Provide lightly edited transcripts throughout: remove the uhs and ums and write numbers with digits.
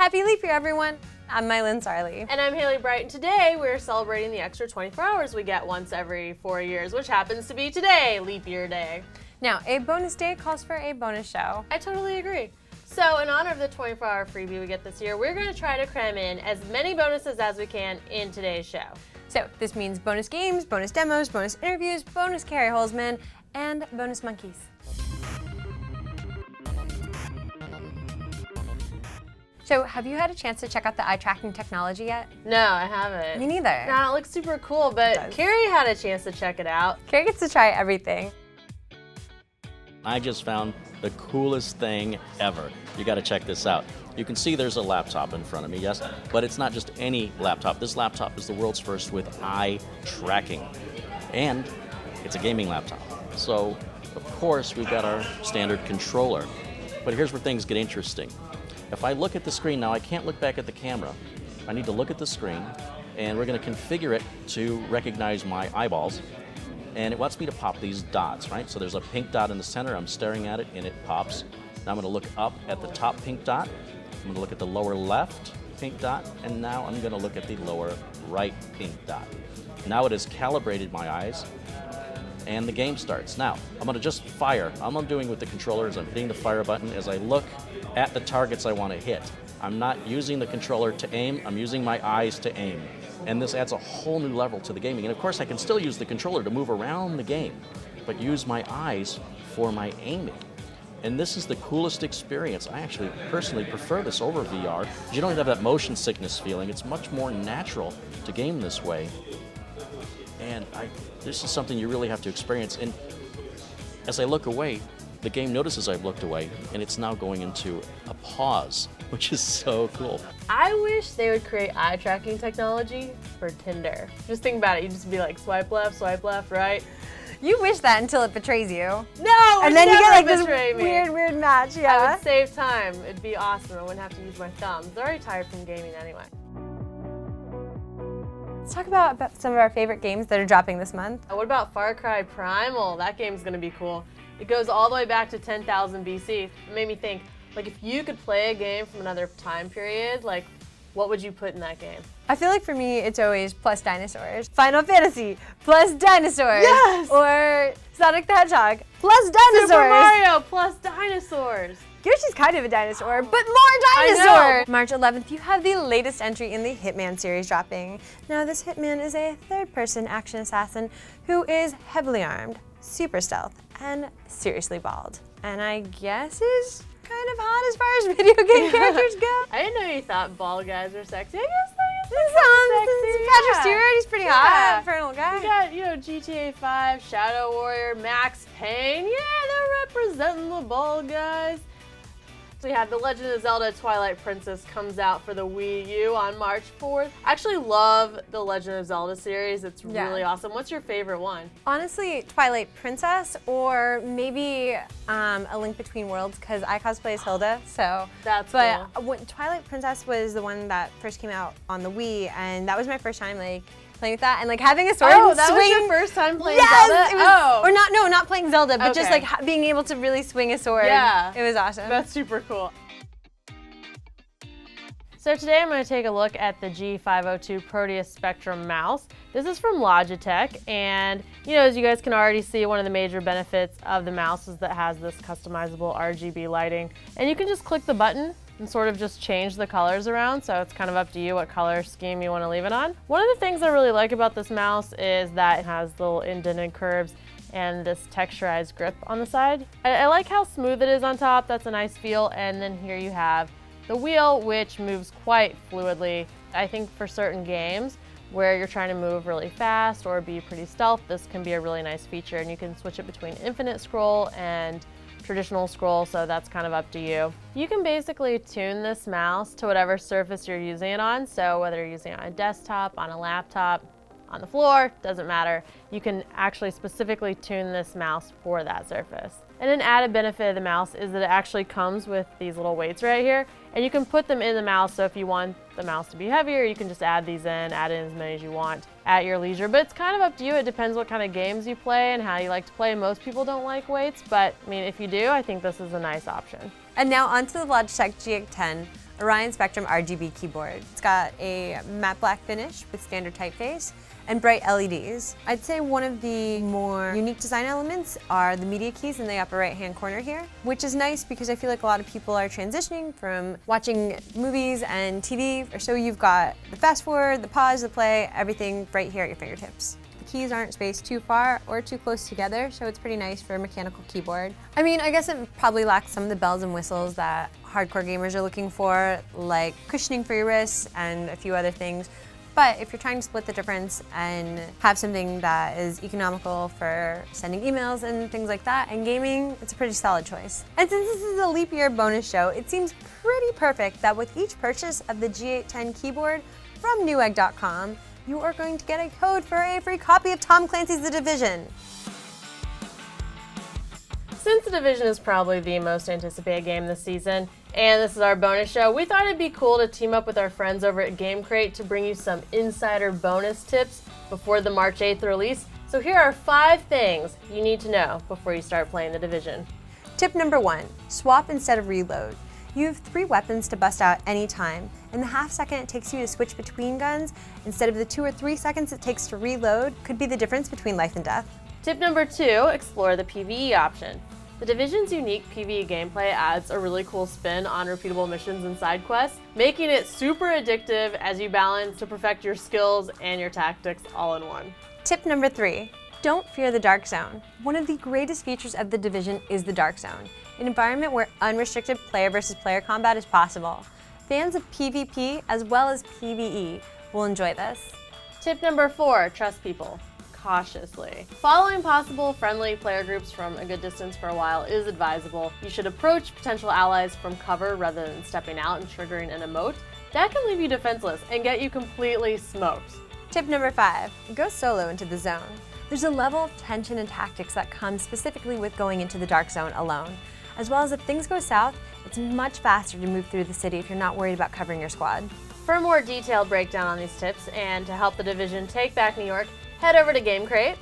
Happy Leap Year, everyone! I'm Mylin Sarley. And I'm Haley Bright, and today we're celebrating the extra 24 hours we get once every 4 years, which happens to be today, Leap Year Day. Now, a bonus day calls for a bonus show. I totally agree. So in honor of the 24-hour freebie we get this year, we're going to try to cram in as many bonuses as we can in today's show. So this means bonus games, bonus demos, bonus interviews, bonus Carrie Holzman, and bonus monkeys. So have you had a chance to check out the eye tracking technology yet? No, I haven't. Me neither. No, it looks super cool, but Carrie had a chance to check it out. Carrie gets to try everything. I just found the coolest thing ever. You got to check this out. You can see there's a laptop in front of me, yes, but it's not just any laptop. This laptop is the world's first with eye tracking, and it's a gaming laptop. So, of course, we've got our standard controller, but here's where things get interesting. If I look at the screen now, I can't look back at the camera. I need to look at the screen, and we're going to configure it to recognize my eyeballs. And it wants me to pop these dots, right? So there's a pink dot in the center. I'm staring at it, and it pops. Now I'm going to look up at the top pink dot. I'm going to look at the lower left pink dot, and now I'm going to look at the lower right pink dot. Now it has calibrated my eyes, and the game starts. Now, I'm going to just fire. All I'm doing with the controller is I'm hitting the fire button as I look at the targets I want to hit. I'm not using the controller to aim, I'm using my eyes to aim. And this adds a whole new level to the gaming. And of course, I can still use the controller to move around the game, but use my eyes for my aiming. And this is the coolest experience. I actually personally prefer this over VR. You don't have that motion sickness feeling. It's much more natural to game this way. And this is something you really have to experience. And as I look away, the game notices I've looked away, and it's now going into a pause, which is so cool. I wish they would create eye tracking technology for Tinder. Just think about it. You just be like, swipe left, right? You wish that until it betrays you. No, and then you get like this me. weird match, I yeah. would save time. It'd be awesome. I wouldn't have to use my thumbs. They're already tired from gaming anyway. Let's talk about some of our favorite games that are dropping this month. What about Far Cry Primal? That game's gonna be cool. It goes all the way back to 10,000 BC. It made me think, like, if you could play a game from another time period, like, what would you put in that game? I feel like for me, it's always plus dinosaurs. Final Fantasy, plus dinosaurs. Yes! Or Sonic the Hedgehog, plus dinosaurs. Super Mario, plus dinosaurs. Yoshi's kind of a dinosaur, but more I dinosaur! know. March 11th, you have the latest entry in the Hitman series dropping. Now, this Hitman is a third-person action assassin who is heavily armed, super stealth, and seriously bald. And I guess is kind of hot as far as video game characters go. I didn't know you thought bald guys were sexy. I guess This is Patrick Stewart, he's pretty hot for an old guy. You got, GTA 5, Shadow Warrior, Max Payne. Yeah, they're representing the bald guys. So we have The Legend of Zelda Twilight Princess comes out for the Wii U on March 4th. I actually love the Legend of Zelda series. It's really awesome. What's your favorite one? Honestly, Twilight Princess, or maybe A Link Between Worlds, because I cosplay as Hilda, so. That's cool. But when Twilight Princess was the one that first came out on the Wii, and that was my first time playing with that, and having a sword and that swing. was your first time playing yes, Zelda? It was, or not playing Zelda, but just Okay. being able to really swing a sword. Yeah. It was awesome. That's super cool. So today I'm going to take a look at the G502 Proteus Spectrum mouse. This is from Logitech, and as you guys can already see, one of the major benefits of the mouse is that it has this customizable RGB lighting, and you can just click the button and sort of just change the colors around, so it's kind of up to you what color scheme you want to leave it on. One of the things I really like about this mouse is that it has little indented curves and this texturized grip on the side. I like how smooth it is on top. That's a nice feel. And then here you have the wheel, which moves quite fluidly. I think for certain games where you're trying to move really fast or be pretty stealth, this can be a really nice feature, and you can switch it between infinite scroll and traditional scroll, so that's kind of up to you. You can basically tune this mouse to whatever surface you're using it on, so whether you're using it on a desktop, on a laptop, on the floor, doesn't matter. You can actually specifically tune this mouse for that surface. And an added benefit of the mouse is that it actually comes with these little weights right here, and you can put them in the mouse, so if you want the mouse to be heavier, you can just add these in, add in as many as you want at your leisure. But it's kind of up to you. It depends what kind of games you play and how you like to play. Most people don't like weights, but I mean, if you do, I think this is a nice option. And now onto the Logitech G10 Orion Spectrum RGB keyboard. It's got a matte black finish with standard typeface and bright LEDs. I'd say one of the more unique design elements are the media keys in the upper right-hand corner here, which is nice because I feel like a lot of people are transitioning from watching movies and TV, or so you've got the fast forward, the pause, the play, everything right here at your fingertips. The keys aren't spaced too far or too close together, so it's pretty nice for a mechanical keyboard. I mean, I guess it probably lacks some of the bells and whistles that hardcore gamers are looking for, like cushioning for your wrists and a few other things. But if you're trying to split the difference and have something that is economical for sending emails and things like that and gaming, it's a pretty solid choice. And since this is a leap year bonus show, it seems pretty perfect that with each purchase of the G810 keyboard from Newegg.com, you are going to get a code for a free copy of Tom Clancy's The Division. Since The Division is probably the most anticipated game this season, and this is our bonus show, we thought it'd be cool to team up with our friends over at Game Crate to bring you some insider bonus tips before the March 8th release. So here are 5 things you need to know before you start playing The Division. Tip number 1, swap instead of reload. You have 3 weapons to bust out any time. In the half second it takes you to switch between guns, instead of the 2 or 3 seconds it takes to reload, could be the difference between life and death. Tip number 2, explore the PvE option. The Division's unique PvE gameplay adds a really cool spin on repeatable missions and side quests, making it super addictive as you balance to perfect your skills and your tactics all in one. Tip number 3, don't fear the Dark Zone. One of the greatest features of The Division is the Dark Zone, an environment where unrestricted player versus player combat is possible. Fans of PvP as well as PvE will enjoy this. Tip number 4, trust people cautiously. Following possible friendly player groups from a good distance for a while is advisable. You should approach potential allies from cover rather than stepping out and triggering an emote. That can leave you defenseless and get you completely smoked. Tip number 5, go solo into the zone. There's a level of tension and tactics that comes specifically with going into the Dark Zone alone. As well as if things go south, it's much faster to move through the city if you're not worried about covering your squad. For a more detailed breakdown on these tips and to help The Division take back New York, head over to Game Crate.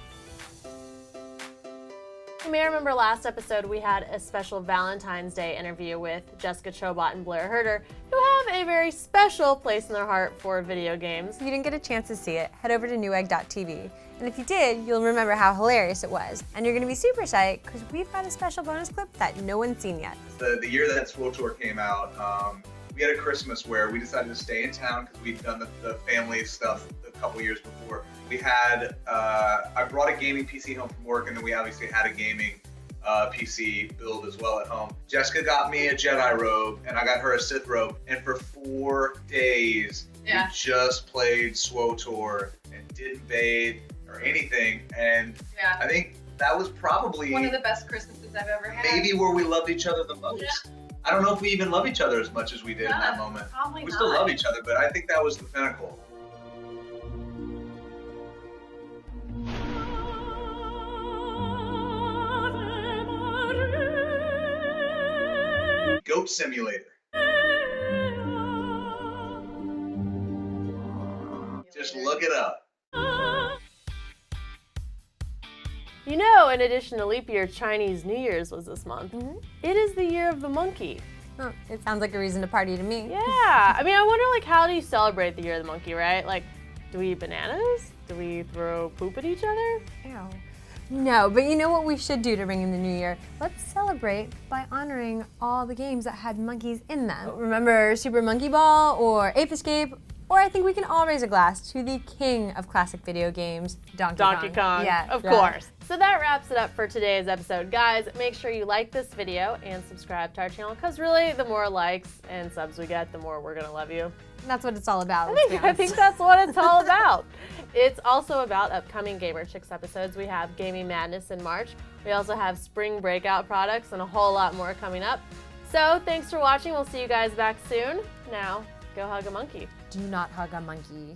You may remember last episode we had a special Valentine's Day interview with Jessica Chobot and Blair Herter, who have a very special place in their heart for video games. If you didn't get a chance to see it, head over to newegg.tv. And if you did, you'll remember how hilarious it was. And you're gonna be super psyched because we've got a special bonus clip that no one's seen yet. The year that SWTOR came out, we had a Christmas where we decided to stay in town because we'd done the family stuff a couple years before. We had, I brought a gaming PC home from work, and then we obviously had a gaming PC build as well at home. Jessica got me a Jedi robe, and I got her a Sith robe, and for 4 days, we just played SWTOR and didn't bathe or anything, and I think that was probably one of the best Christmases I've ever had. Maybe where we loved each other the most. Yeah. I don't know if we even love each other as much as we did in that moment. Probably we not. still love each other, but I think that was the pinnacle. Goat Simulator. Just look it up. You know, in addition to leap year, Chinese New Year's was this month. It is the year of the monkey. Oh, it sounds like a reason to party to me. Yeah, I mean, I wonder, like, how do you celebrate the year of the monkey, right? Like, do we eat bananas? Do we throw poop at each other? Ew. No, but you know what we should do to ring in the new year? Let's celebrate by honoring all the games that had monkeys in them. Remember Super Monkey Ball or Ape Escape? Or I think we can all raise a glass to the king of classic video games, Donkey Kong. Yeah, of course. So that wraps it up for today's episode. Guys, make sure you like this video and subscribe to our channel, because really, the more likes and subs we get, the more we're gonna love you. That's what it's all about. I think that's what it's all about. It's also about upcoming Gamer Chicks episodes. We have Gaming Madness in March. We also have spring breakout products and a whole lot more coming up. So thanks for watching. We'll see you guys back soon. Now, go hug a monkey. Do not hug a monkey.